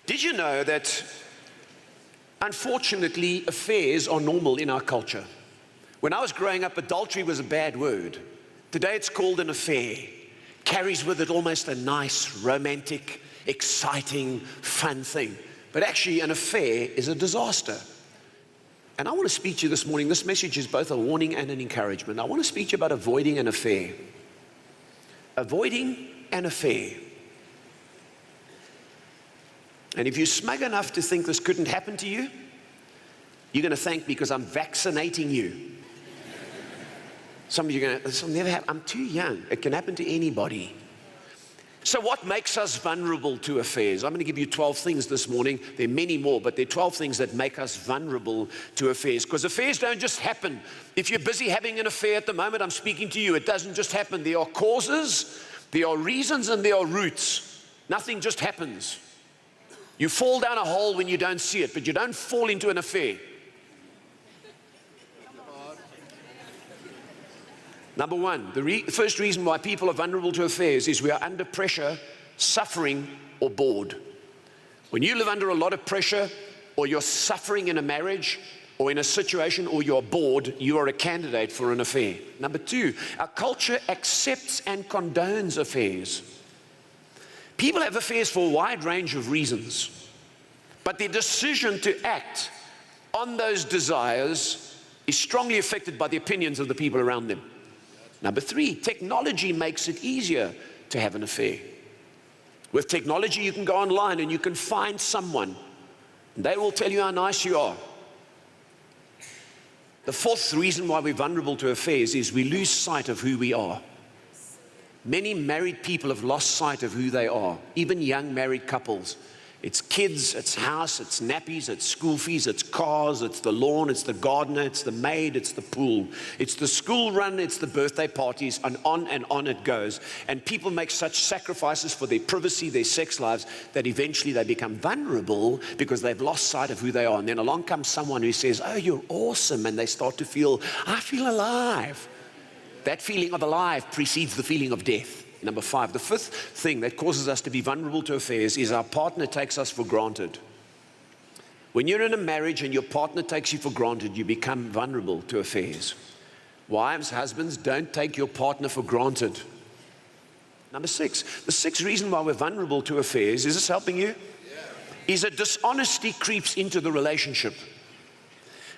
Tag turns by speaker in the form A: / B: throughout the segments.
A: Did you know that, unfortunately, affairs are normal in our culture? When I was growing up, adultery was a bad word. Today it's called an affair. Carries with it almost a nice, romantic, exciting, fun thing. But actually, an affair is a disaster. And I want to speak to you this morning. This message is both a warning and an encouragement. I want to speak to you about avoiding an affair. Avoiding an affair. And if you're smug enough to think this couldn't happen to you, you're going to thank me because I'm vaccinating you. Some of you are going to, this will never happen. I'm too young. It can happen to anybody. So what makes us vulnerable to affairs? I'm going to give you 12 things this morning. There are many more, but there are 12 things that make us vulnerable to affairs. Because affairs don't just happen. If you're busy having an affair at the moment, I'm speaking to you. It doesn't just happen. There are causes, there are reasons, and there are roots. Nothing just happens. You fall down a hole when you don't see it, but you don't fall into an affair. Number one, the first reason why people are vulnerable to affairs is we are under pressure, suffering, or bored. When you live under a lot of pressure, or you're suffering in a marriage, or in a situation, or you're bored, you are a candidate for an affair. Number two, our culture accepts and condones affairs. People have affairs for a wide range of reasons, but their decision to act on those desires is strongly affected by the opinions of the people around them. Number three, technology makes it easier to have an affair. With technology, you can go online and you can find someone, and they will tell you how nice you are. The fourth reason why we're vulnerable to affairs is we lose sight of who we are. Many married people have lost sight of who they are, even young married couples. It's kids, it's house, it's nappies, it's school fees, it's cars, it's the lawn, it's the gardener, it's the maid, it's the pool. It's the school run, it's the birthday parties, and on it goes. And people make such sacrifices for their privacy, their sex lives, that eventually they become vulnerable because they've lost sight of who they are. And then along comes someone who says, "Oh, you're awesome," and they start to feel, "I feel alive." That feeling of alive precedes the feeling of death. Number five, the fifth thing that causes us to be vulnerable to affairs is our partner takes us for granted. When you're in a marriage and your partner takes you for granted, you become vulnerable to affairs. Wives, husbands, don't take your partner for granted. Number six, the sixth reason why we're vulnerable to affairs, is this helping you? Is that dishonesty creeps into the relationship.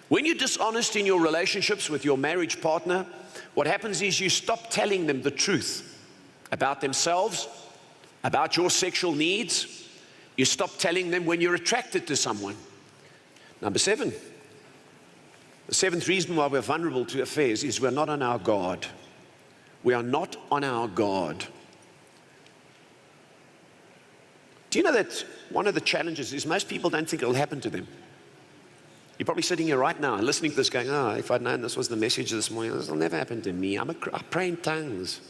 A: When you're dishonest in your relationships with your marriage partner, what happens is you stop telling them the truth about themselves, about your sexual needs. You stop telling them when you're attracted to someone. Number seven, the seventh reason why we're vulnerable to affairs is we're not on our guard. We are not on our guard. Do you know that one of the challenges is most people don't think it'll happen to them? You're probably sitting here right now listening to this going, "Oh, if I'd known this was the message this morning, this will never happen to me. I pray in tongues."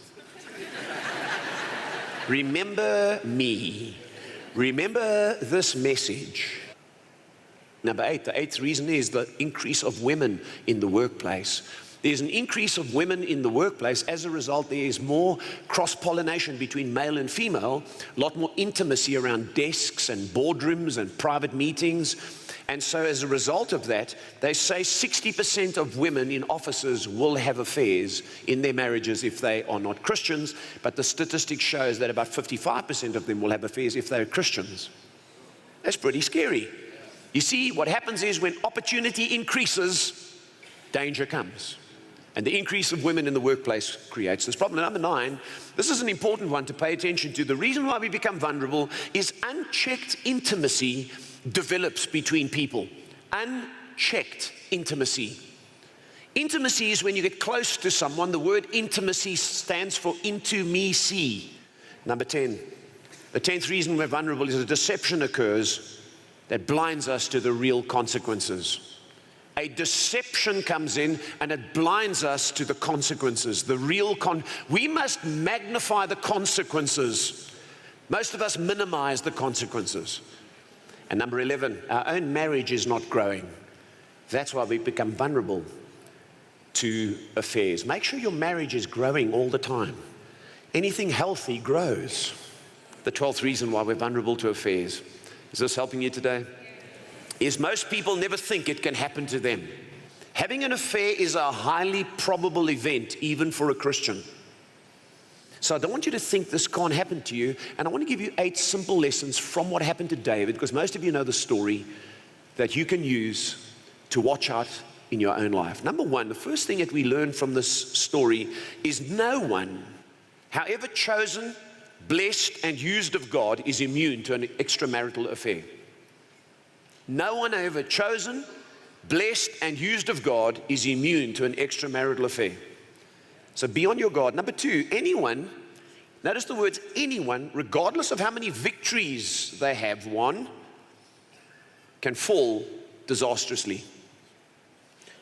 A: Remember me. Remember this message. Number eight, the eighth reason is the increase of women in the workplace. There's an increase of women in the workplace. As a result, there is more cross-pollination between male and female, a lot more intimacy around desks and boardrooms and private meetings. And so as a result of that, they say 60% of women in offices will have affairs in their marriages if they are not Christians, but the statistics shows that about 55% of them will have affairs if they're Christians. That's pretty scary. You see, what happens is when opportunity increases, danger comes. And the increase of women in the workplace creates this problem. Number nine, this is an important one to pay attention to. The reason why we become vulnerable is unchecked intimacy develops between people. Unchecked intimacy. Intimacy is when you get close to someone. The word intimacy stands for into me see. Number 10. The 10th reason we're vulnerable is a deception occurs that blinds us to the real consequences. A deception comes in and it blinds us to the consequences. We must magnify the consequences. Most of us minimize the consequences. And number 11, our own marriage is not growing. That's why we become vulnerable to affairs. Make sure your marriage is growing all the time. Anything healthy grows. The 12th reason why we're vulnerable to affairs Is this helping you today? Is most people never think it can happen to them. Having an affair is a highly probable event, even for a Christian. So I don't want you to think this can't happen to you, and I want to give you 8 simple lessons from what happened to David, because most of you know the story, that you can use to watch out in your own life. Number 1, the first thing that we learn from this story is no one, however chosen, blessed, and used of God, is immune to an extramarital affair. No one, however chosen, blessed, and used of God, is immune to an extramarital affair. So be on your guard. Number 2, anyone, notice the words anyone, regardless of how many victories they have won, can fall disastrously.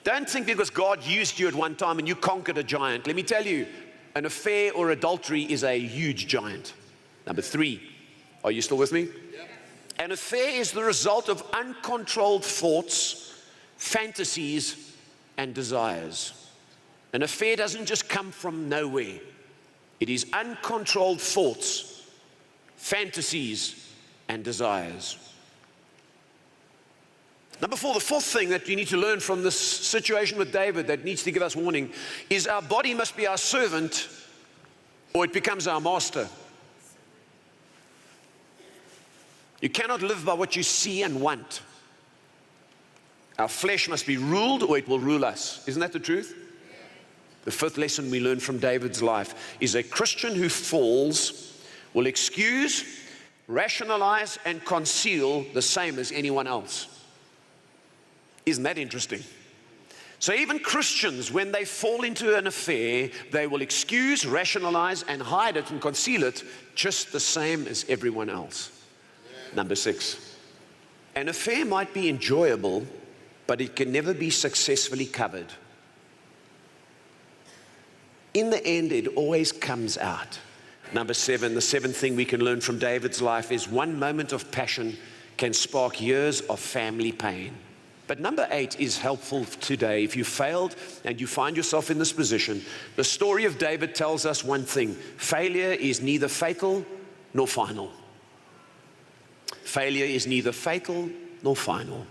A: Don't think because God used you at one time and you conquered a giant. Let me tell you, an affair or adultery is a huge giant. Number 3, are you still with me? Yep. An affair is the result of uncontrolled thoughts, fantasies, and desires. An affair doesn't just come from nowhere. It is uncontrolled thoughts, fantasies, and desires. Number 4, the 4th thing that you need to learn from this situation with David that needs to give us warning is our body must be our servant or it becomes our master. You cannot live by what you see and want. Our flesh must be ruled or it will rule us. Isn't that the truth? The 5th lesson we learn from David's life is a Christian who falls will excuse, rationalize, and conceal the same as anyone else. Isn't that interesting? So even Christians, when they fall into an affair, they will excuse, rationalize, and hide it and conceal it just the same as everyone else. Number 6, an affair might be enjoyable, but it can never be successfully covered. In the end, it always comes out. Number 7, the 7th thing we can learn from David's life is one moment of passion can spark years of family pain. But number 8 is helpful today. If you failed and you find yourself in this position, the story of David tells us one thing: failure is neither fatal nor final. Failure is neither fatal nor final.